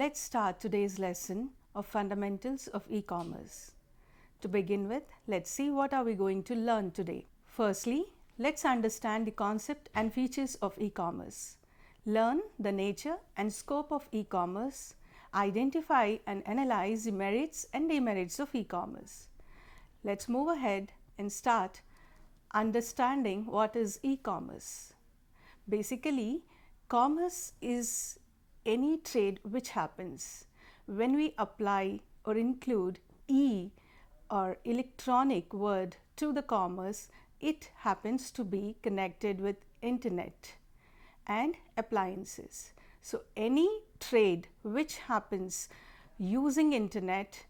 Let's start today's lesson of fundamentals of e-commerce. To begin with, let's see what are we going to learn today. Firstly, let's understand the concept and features of e-commerce. Learn the nature and scope of e-commerce. Identify and analyze the merits and demerits of e-commerce. Let's move ahead and start understanding what is e-commerce. Basically, commerce is any trade which happens. When we apply or include e or electronic word to the commerce, it happens to be connected with internet and appliances. So any trade which happens using internet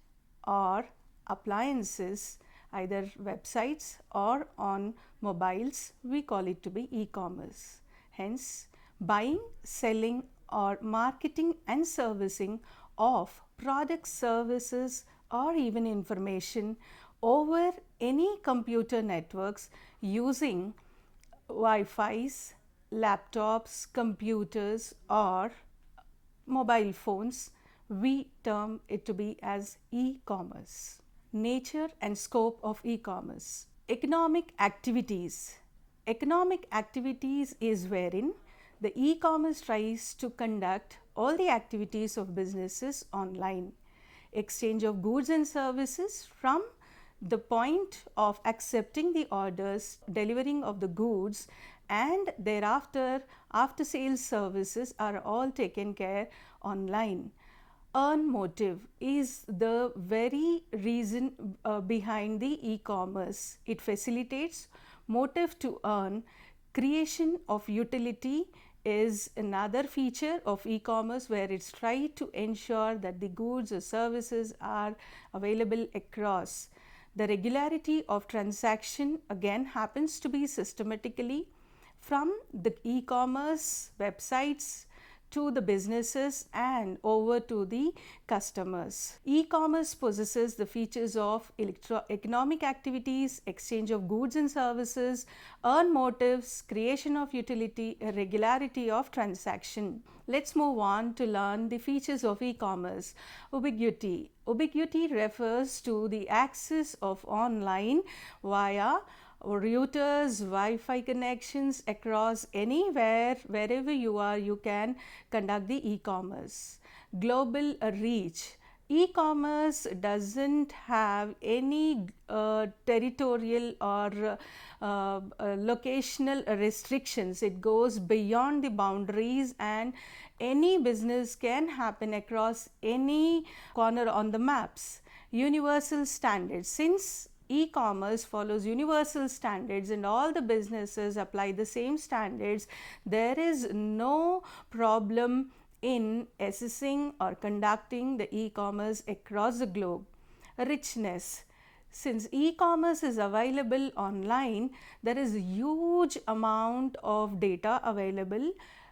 or appliances, either websites or on mobiles, we call it to be e-commerce. Hence, buying, selling or marketing and servicing of products, services or even information over any computer networks using Wi-Fi's, laptops, computers or mobile phones, we term it to be as e-commerce. Nature and scope of e-commerce. Economic activities. Economic activities is wherein the e-commerce tries to conduct all the activities of businesses online. Exchange of goods and services from the point of accepting the orders, delivering of the goods, and thereafter after sales services are all taken care online. Earn motive is the very reason behind the e-commerce. It facilitates motive to earn. Creation of utility is another feature of e-commerce where it's tried to ensure that the goods or services are available across. The regularity of transaction again happens to be systematically from the e-commerce websites to the businesses and over to the customers. E-commerce possesses the features of economic activities, exchange of goods and services, earn motives, creation of utility, regularity of transaction. Let's move on to learn the features of e-commerce. Ubiquity. Ubiquity refers to the access of online via routers, Wi-Fi connections across anywhere, wherever you are, you can conduct the e-commerce. Global reach. E-commerce doesn't have any territorial or locational restrictions. It goes beyond the boundaries and any business can happen across any corner on the maps. Universal standards. Since e-commerce follows universal standards and all the businesses apply the same standards, there is no problem in assessing or conducting the e-commerce across the globe. Richness. Since e-commerce is available online, there is a huge amount of data available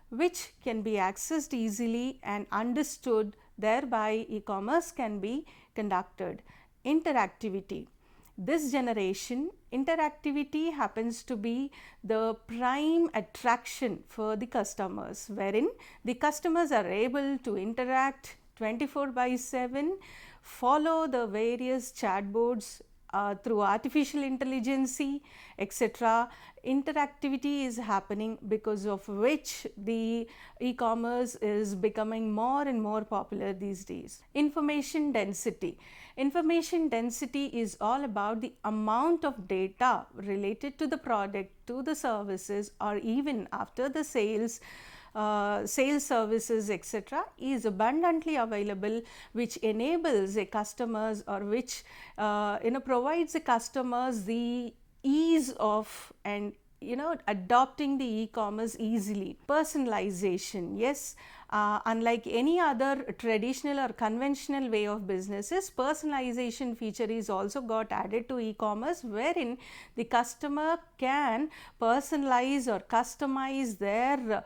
which can be accessed easily and understood, thereby e-commerce can be conducted. Interactivity. This generation, interactivity happens to be the prime attraction for the customers, wherein the customers are able to interact 24/7, follow the various chatbots through artificial intelligence, etc. Interactivity is happening, because of which the e-commerce is becoming more and more popular these days. Information density. Information density is all about the amount of data related to the product, to the services, or even after the sales services, etc. is abundantly available, which enables a customers or which provides the customers the ease of and adopting the e-commerce easily. Personalization. Yes, unlike any other traditional or conventional way of businesses, personalization feature is also got added to e-commerce, wherein the customer can personalize or customize their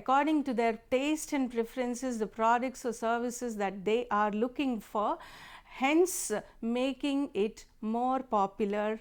according to their taste and preferences the products or services that they are looking for. hence making it more popular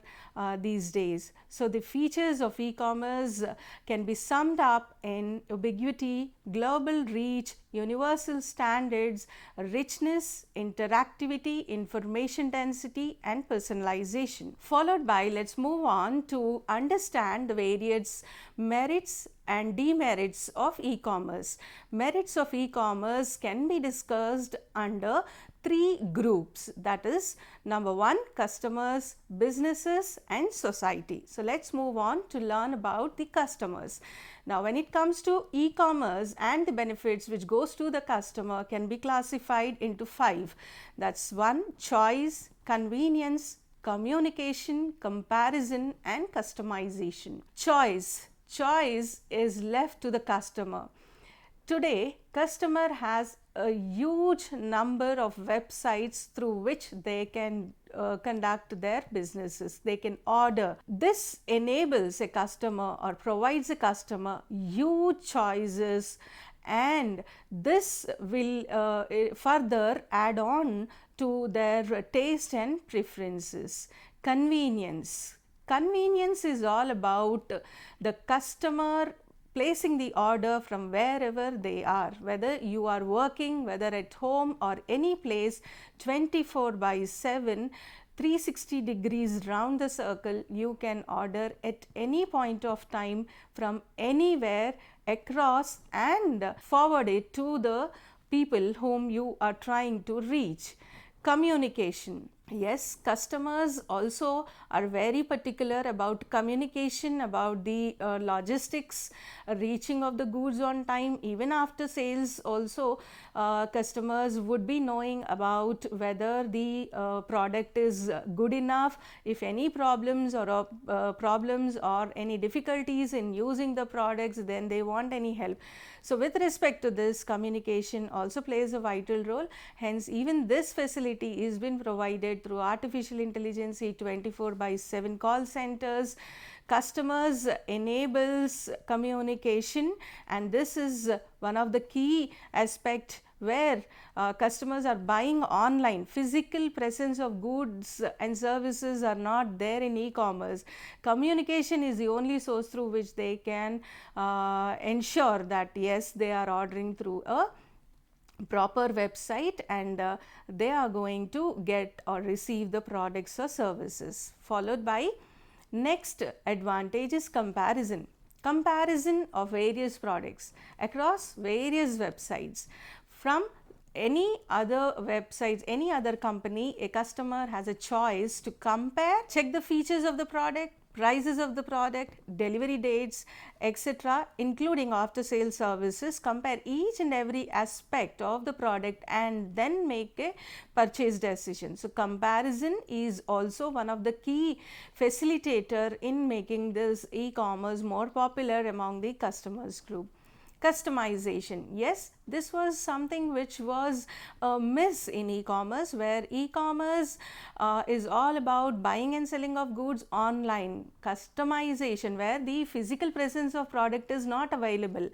these days. So the features of e-commerce can be summed up in ubiquity, global reach, universal standards, richness, interactivity, information density and personalization. Followed by, let's move on to understand the various merits and demerits of e-commerce. Merits of e-commerce can be discussed under three groups, that is, number one, customers, businesses and society. So let's move on to learn about the customers. Now when it comes to e-commerce, and the benefits which goes to the customer can be classified into five. That's one, choice, convenience, communication, comparison and customization. Choice is left to the customer. Today, customer has a huge number of websites through which they can conduct their businesses. They can order. This enables a customer or provides a customer huge choices, and this will further add on to their taste and preferences. Convenience is all about the customer placing the order from wherever they are, whether you are working, whether at home or any place, 24/7, 360 degrees round the circle, you can order at any point of time from anywhere across and forward it to the people whom you are trying to reach. Communication. Yes, customers also are very particular about communication, about the logistics, reaching of the goods on time. Even after sales also, customers would be knowing about whether the product is good enough. If any problems or any difficulties in using the products, then they want any help. So with respect to this, communication also plays a vital role. Hence, even this facility is been provided through artificial intelligence, 24/7 call centers. Customers enables communication, and this is one of the key aspect where customers are buying online. Physical presence of goods and services are not there in e-commerce. Communication is the only source through which they can ensure that yes, they are ordering through a proper website and they are going to get or receive the products or services. Followed by, next advantage is comparison. Comparison of various products across various websites. From any other websites, any other company, a customer has a choice to compare, check the features of the product, prices of the product, delivery dates, etc., including after sale services, compare each and every aspect of the product and then make a purchase decision. So comparison is also one of the key facilitator in making this e-commerce more popular among the customers group. Customization. Yes, this was something which was a miss in e-commerce, where e-commerce is all about buying and selling of goods online. Customization, where the physical presence of product is not available.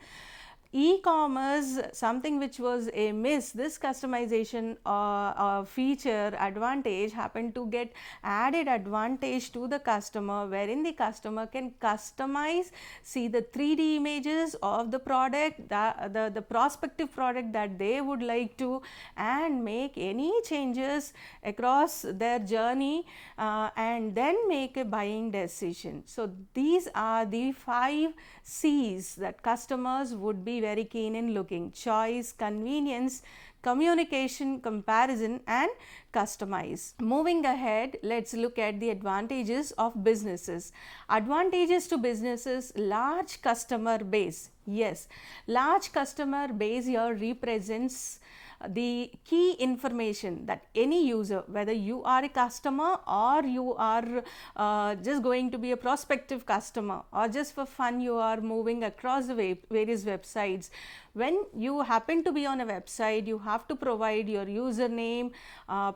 E-commerce, something which was a miss, this customization feature advantage happened to get added advantage to the customer, wherein the customer can customize, see the 3D images of the product, the prospective product that they would like to, and make any changes across their journey and then make a buying decision. So these are the 5 C's that customers would be very keen in looking: choice, convenience, communication, comparison and customize. Moving ahead, let's look at the advantages of businesses. Advantages to businesses: large customer base. Yes, large customer base here represents the key information that any user, whether you are a customer or you are just going to be a prospective customer, or just for fun you are moving across the various websites, when you happen to be on a website, you have to provide your username,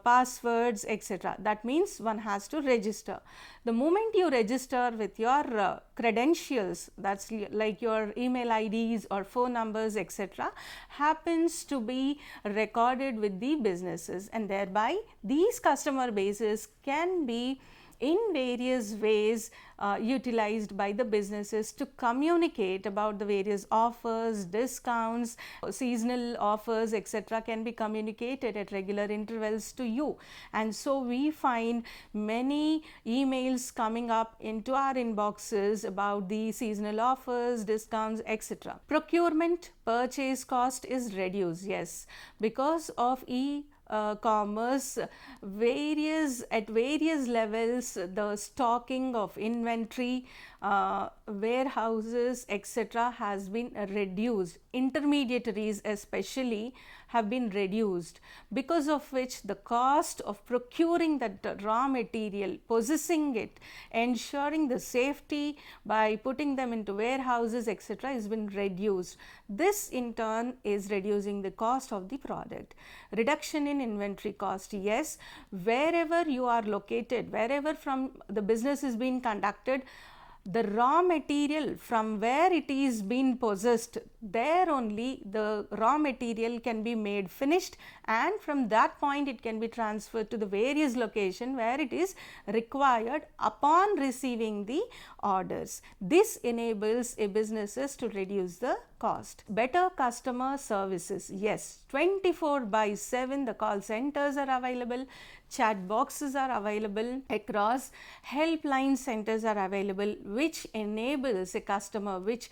passwords, etc. That means one has to register. The moment you register with your credentials, that's like your email IDs or phone numbers, etc., happens to be recorded with the businesses, and thereby these customer bases can be in various ways utilized by the businesses to communicate about the various offers, discounts, seasonal offers, etc. can be communicated at regular intervals to you. And so we find many emails coming up into our inboxes about the seasonal offers, discounts, etc. Procurement purchase cost is reduced, yes, because of commerce, at various levels, the stocking of inventory, warehouses, etc. has been reduced. Intermediaries especially have been reduced, because of which the cost of procuring that raw material, possessing it, ensuring the safety by putting them into warehouses, etc. has been reduced. This in turn is reducing the cost of the product. Reduction in inventory cost, yes, wherever you are located, wherever from the business is being conducted, the raw material from where it is being possessed, there only the raw material can be made finished, and from that point it can be transferred to the various location where it is required upon receiving the orders. This enables a businesses to reduce the cost. Better customer services, yes, 24/7 the call centers are available, chat boxes are available across, helpline centers are available, which enables a customer, which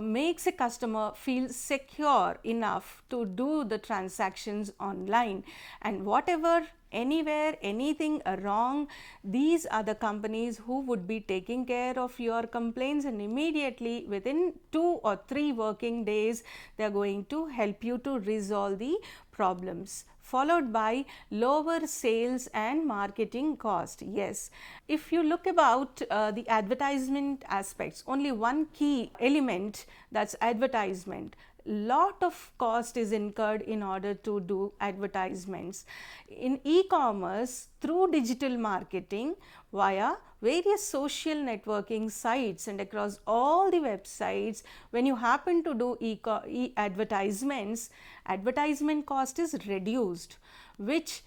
makes a customer feel secure enough to do the transactions online. And whatever, anywhere, anything wrong, these are the companies who would be taking care of your complaints, and immediately within 2 or 3 working days they are going to help you to resolve the problems, followed by lower sales and marketing cost. Yes, if you look about the advertisement aspects, only one key element, that's advertisement. Lot of cost is incurred in order to do advertisements. In e-commerce, through digital marketing, via various social networking sites and across all the websites, when you happen to do advertisements, advertisement cost is reduced, which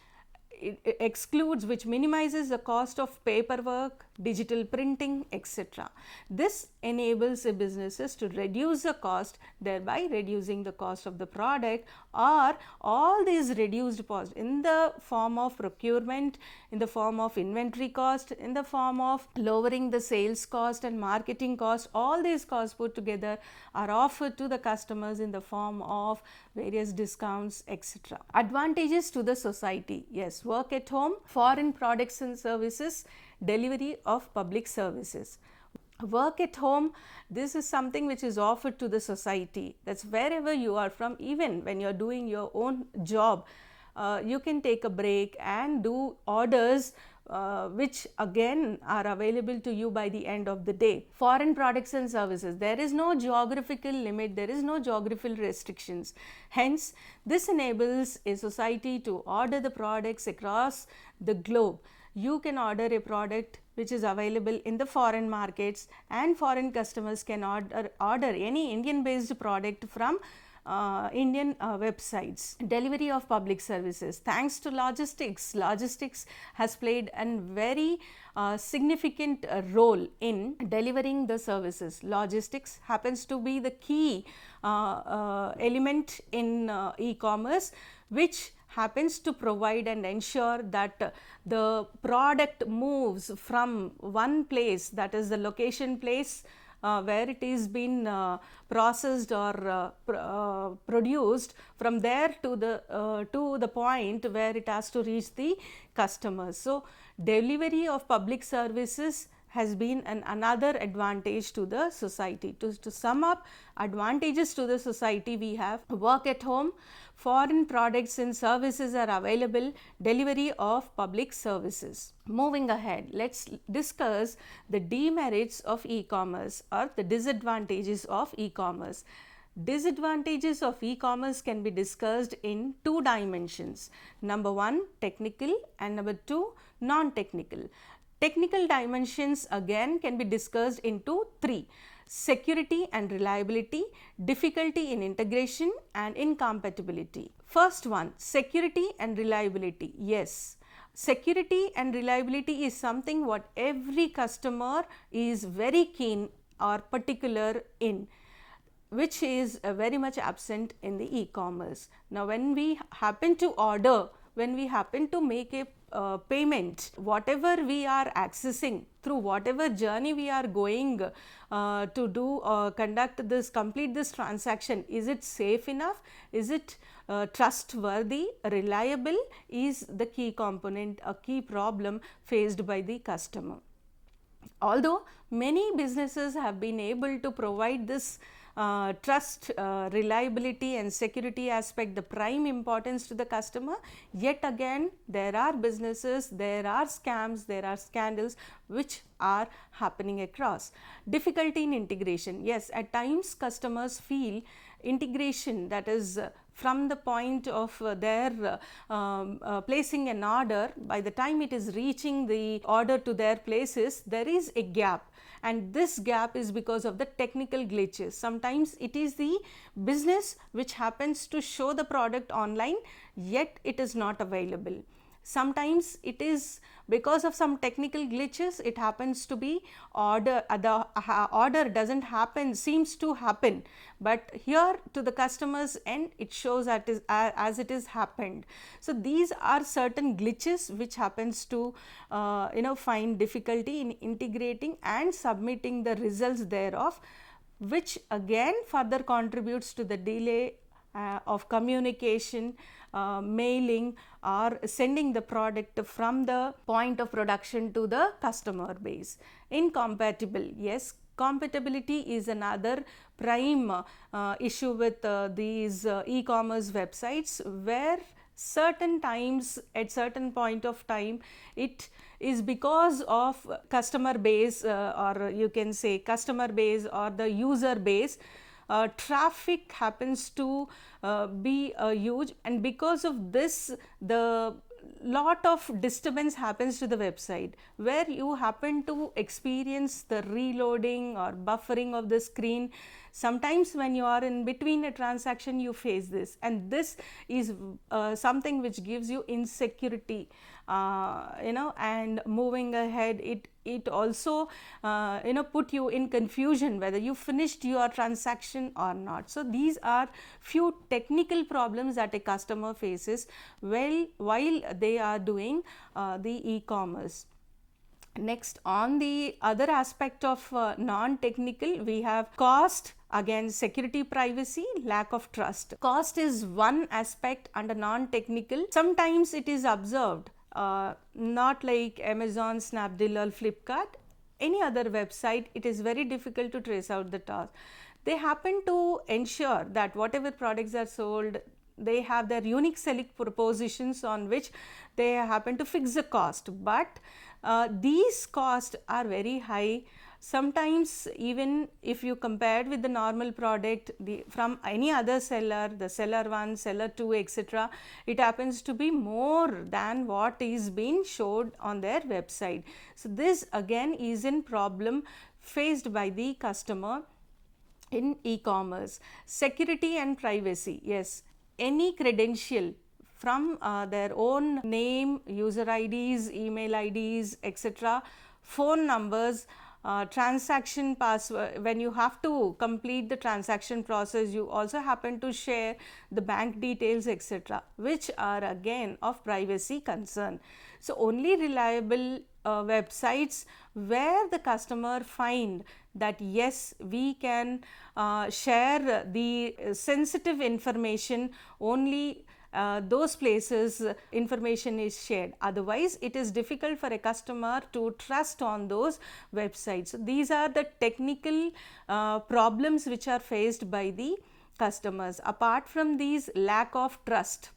excludes, which minimizes the cost of paperwork, digital printing, etc. This enables the businesses to reduce the cost, thereby reducing the cost of the product, or all these reduced cost in the form of procurement, in the form of inventory cost, in the form of lowering the sales cost and marketing cost. All these costs put together are offered to the customers in the form of various discounts, etc. Advantages to the society, yes, work at home, foreign products and services, delivery of public services. Work at home, this is something which is offered to the society. That's wherever you are from, even when you are doing your own job, you can take a break and do orders which again are available to you by the end of the day. Foreign products and services, there is no geographical limit, there is no geographical restrictions. Hence, this enables a society to order the products across the globe. You can order a product which is available in the foreign markets, and foreign customers can order any Indian based product from Indian websites. Delivery of public services, thanks to logistics. Logistics has played a very significant role in delivering the services. Logistics happens to be the key element in e-commerce, which happens to provide and ensure that the product moves from one place, that is the location place where it is been processed or produced, from there to the point where it has to reach the customers. So, delivery of public services has been another advantage to the society. To sum up, advantages to the society, we have work at home, foreign products and services are available, delivery of public services. Moving ahead, let's discuss the demerits of e-commerce or the disadvantages of e-commerce. Disadvantages of e-commerce can be discussed in 2 dimensions. Number 1, technical, and number 2, non-technical. Technical dimensions again can be discussed into 3. security and reliability, difficulty in integration and incompatibility. First one, security and reliability. Yes, security and reliability is something what every customer is very keen or particular in, which is very much absent in the e-commerce. Now, when we happen to order, when we happen to make a payment, whatever we are accessing, through whatever journey we are going to do conduct this, complete this transaction, is it safe enough, is it trustworthy, reliable, is the key component, a key problem faced by the customer. Although many businesses have been able to provide this trust, reliability and security aspect, the prime importance to the customer, yet again there are businesses, there are scams, there are scandals which are happening across. Difficulty in integration. Yes, at times customers feel integration, that is from the point of their placing an order, by the time it is reaching the order to their places, there is a gap, and this gap is because of the technical glitches. Sometimes it is the business which happens to show the product online, yet it is not available. Sometimes it is because of some technical glitches, it happens to be order, the order doesn't happen, seems to happen, but here to the customer's end it shows that is as it is happened. So these are certain glitches which happens to find difficulty in integrating and submitting the results thereof, which again further contributes to the delay of communication, mailing or sending the product from the point of production to the customer base. Incompatible. Yes, compatibility is another prime issue with these e-commerce websites, where certain times at certain point of time it is because of customer base or you can say customer base or the user base, traffic happens to be huge, and because of this the lot of disturbance happens to the website, where you happen to experience the reloading or buffering of the screen. Sometimes when you are in between a transaction you face this, and this is something which gives you insecurity, and moving ahead it also put you in confusion whether you finished your transaction or not. So these are few technical problems that a customer faces while they are doing the e-commerce. Next, on the other aspect of non-technical, we have cost, again security, privacy, lack of trust. Cost is one aspect under non-technical. Sometimes it is observed, not like Amazon, Snapdeal or Flipkart, any other website, it is very difficult to trace out the cost. They happen to ensure that whatever products are sold, they have their unique selling propositions on which they happen to fix the cost, but these costs are very high. Sometimes even if you compared with the normal product from any other seller, the seller 1, seller 2, etc., it happens to be more than what is being showed on their website. So this again is a problem faced by the customer in e-commerce. Security and privacy. Yes, any credential from their own name, user IDs, email IDs, etc., phone numbers, transaction password. When you have to complete the transaction process, you also happen to share the bank details, etc., which are again of privacy concern. So only reliable websites where the customer find that yes, we can share the sensitive information, only those places information is shared. Otherwise, it is difficult for a customer to trust on those websites. These are the technical problems which are faced by the customers. Apart from these, lack of trust.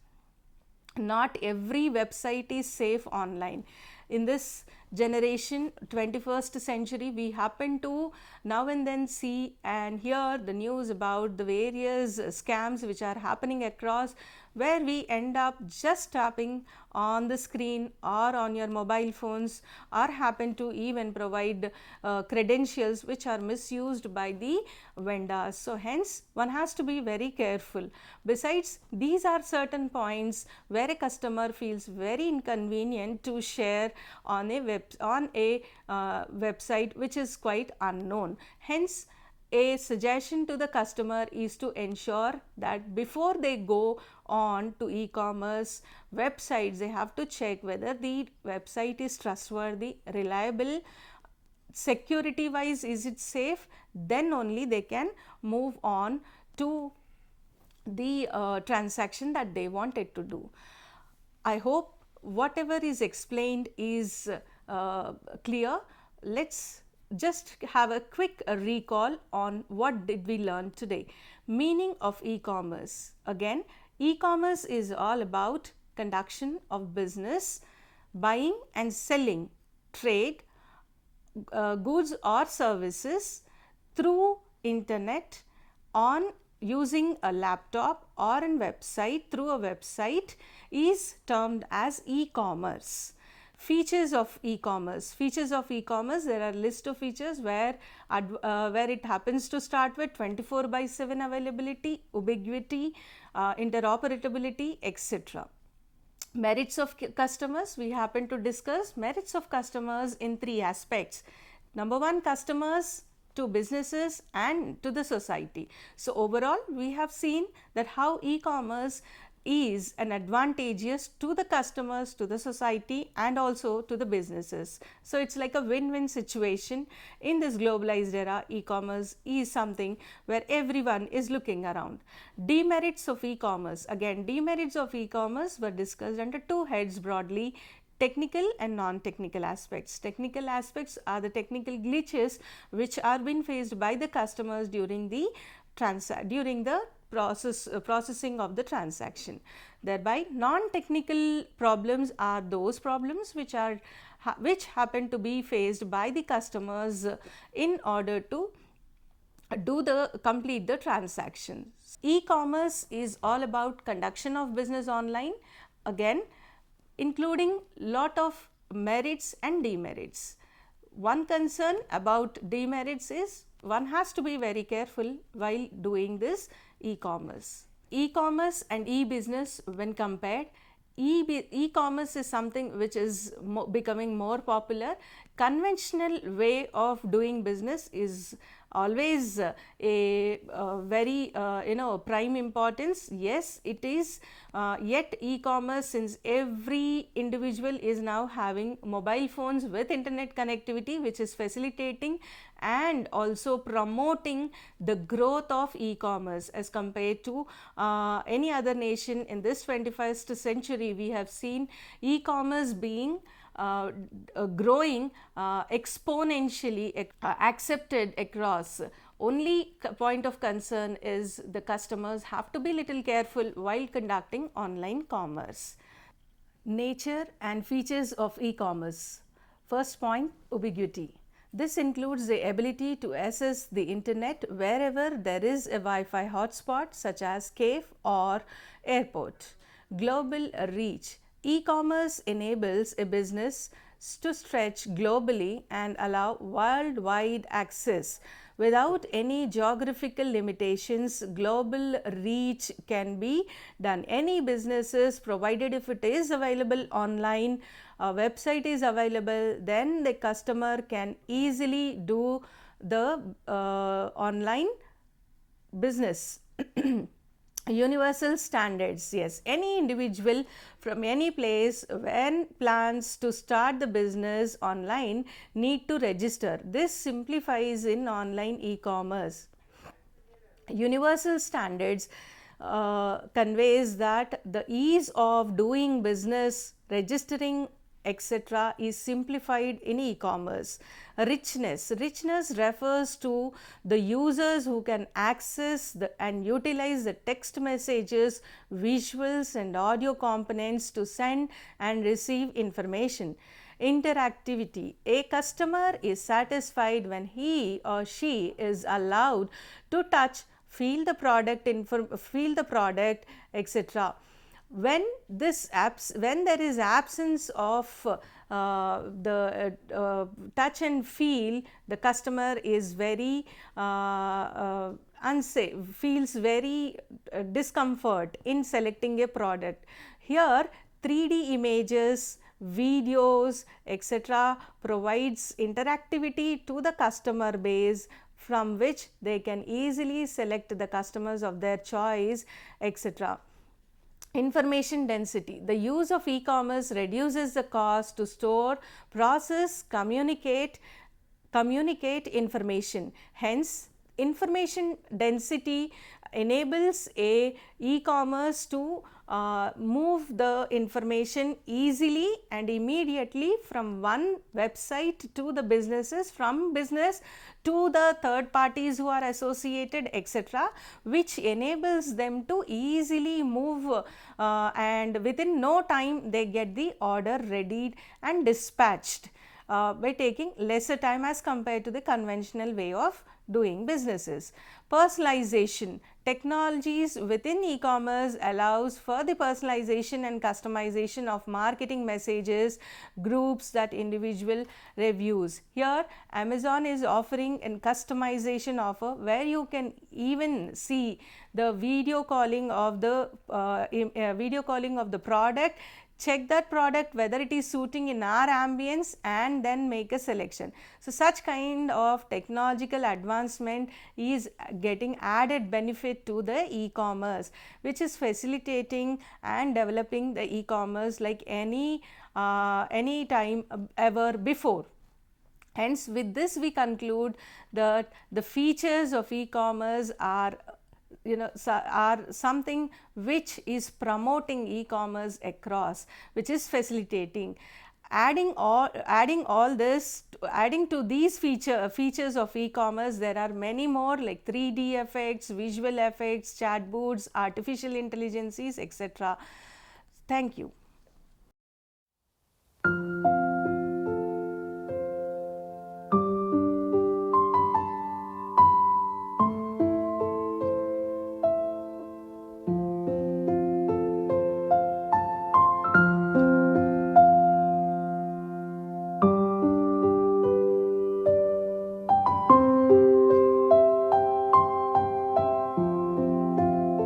Not every website is safe online. In this generation, 21st century, we happen to now and then see and hear the news about the various scams which are happening across, where we end up just tapping on the screen or on your mobile phones, or happen to even provide credentials which are misused by the vendors. So hence one has to be very careful. Besides, these are certain points where a customer feels very inconvenient to share on a website which is quite unknown. Hence, a suggestion to the customer is to ensure that before they go on to e-commerce websites, they have to check whether the website is trustworthy, reliable, security wise is it safe, then only they can move on to the transaction that they wanted to do. I hope whatever is explained is clear. Let's just have a quick recall on what did we learn today. Meaning of e-commerce. Again, e-commerce is all about conduction of business, buying and selling, trade, goods or services through internet, on using a laptop or a website, through a website, is termed as e-commerce. Features of e-commerce. Features of e-commerce, there are list of features where it happens to start with 24/7 availability, ubiquity, interoperability, etc. Merits of customers, we happen to discuss merits of customers in three aspects. Number one, customers to businesses and to the society. So overall, we have seen that how e-commerce is an advantageous to the customers, to the society and also to the businesses. So it's like a win-win situation. In this globalized era, e-commerce is something where everyone is looking around. Demerits of e-commerce. Again, demerits of e-commerce were discussed under two heads broadly: technical and non-technical aspects. Technical aspects are the technical glitches which are being faced by the customers during the processing of the transaction. Thereby, non-technical problems are those problems which happen to be faced by the customers in order to complete the transaction. E-commerce is all about conduction of business online, again including lot of merits and demerits. One concern about demerits is one has to be very careful while doing this e-commerce. E-commerce and e-business, when compared, e-commerce is something which is becoming more popular. Conventional way of doing business is always a very prime importance. Yes, it is, yet e-commerce, since every individual is now having mobile phones with internet connectivity, which is facilitating and also promoting the growth of e-commerce as compared to any other nation in this 21st century. We have seen e-commerce being growing exponentially, accepted across. Only point of concern is the customers have to be little careful while conducting online commerce. Nature and features of e-commerce. First point, ubiquity. This includes the ability to access the internet wherever there is a Wi-Fi hotspot, such as cave or airport. Global reach. E-commerce enables a business to stretch globally and allow worldwide access. Without any geographical limitations, global reach can be done. Any businesses, provided if it is available online, a website is available, then the customer can easily do the online business. Universal standards. Yes, any individual from any place when plans to start the business online need to register. This simplifies in online e-commerce. Universal standards conveys that the ease of doing business, registering, etc. is simplified in e-commerce. Richness. Richness refers to the users who can access and utilize the text messages, visuals and audio components to send and receive information. Interactivity. A customer is satisfied when he or she is allowed to touch, feel the product, etc. When there is absence of the touch and feel, the customer is very unsafe, feels very discomfort in selecting a product. Here 3D images, videos, etc. provides interactivity to the customer base, from which they can easily select the customers of their choice, etc. Information density. The use of e-commerce reduces the cost to store, process, communicate information. Hence, information density enables a e-commerce to move the information easily and immediately from one website to the businesses, from business to the third parties who are associated, etc., which enables them to easily move and within no time they get the order readied and dispatched by taking lesser time as compared to the conventional way of doing businesses. Personalization. Technologies within e-commerce allows for the personalization and customization of marketing messages, groups, that individual reviews. Here Amazon is offering a customization offer where you can even see the video calling of the product, check that product whether it is suiting in our ambience, and then make a selection. So, such kind of technological advancement is getting added benefit to the e-commerce, which is facilitating and developing the e-commerce like any time ever before. Hence, with this we conclude that the features of e-commerce are something which is promoting e-commerce across, which is facilitating. Adding to these features of e-commerce, there are many more like 3D effects, visual effects, chatbots, artificial intelligences, etc. Thank you.